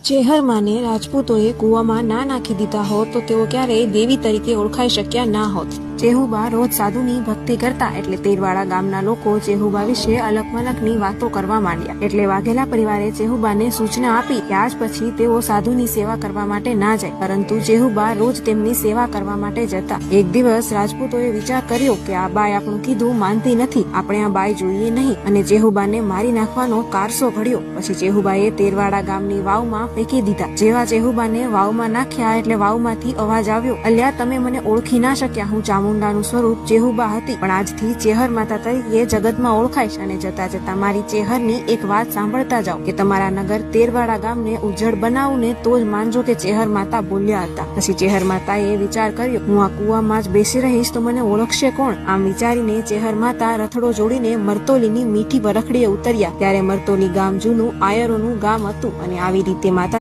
ચેહરમાને રાજપૂતોએ કૂવામાં ના નાખી દીધા હોત તો તેઓ ક્યારેય દેવી તરીકે ઓળખાઈ શક્યા ના હોત। ચેહુબા રોજ સાધુની ભક્તિ કરતા એટલે તેરવાડા ગામના લોકો ચેહુબા વિશે અલગ-મલગની વાતો કરવા માંડ્યા। એટલે વાઘેલા પરિવારે ચેહુબાને સૂચના આપી કે આજ પછી તેઓ સાધુની સેવા કરવા માટે ના જાય, પરંતુ ચેહુબા રોજ તેમની સેવા કરવા માટે જતા। એક દિવસ રાજપૂતોએ વિચાર કર્યો કે આ બાઈ આપણું કીધું માનતી નથી, આપણે આ બાઈ જોઈએ નહીં, અને ચેહુબાને મારી નાખવાનો કારસો ઘડ્યો। પછી ચેહુબાએ તેરવાડા ગામની વાવમાં ફેંકી દીધા। જેવા ચેહુબાને વાવમાં નાખ્યા એટલે વાવમાંથી અવાજ આવ્યો, અલ્યા તમે મને ઓળખી ના શક્યા, હું ચામુંડાનું સ્વરૂપ ચેહુબા હતી, પણ આજથી ચેહર માતા તરીકે જગતમાં ઓળખાઈશ, અને જતા જતા મારી ચેહરની એક વાત સાંભળતા જાઓ કે તમારા નગર તેરવાડા ગામને ઉજ્જડ બનાવું ને તો જ માનજો કે ચેહર માતા બોલ્યા હતા। પછી ચેહર માતાએ વિચાર કર્યો, હું આ કૂવામાં જ બેસી રહીશ તો મને ઓળખશે કોણ? આમ વિચારીને ચેહર માતા રથડો જોડીને મરતોલીની મીઠી વરખડીએ ઉતર્યા। ત્યારે મરતોલી ગામ જૂનું આયરોનું ગામ હતું, અને આવી રીતે માતા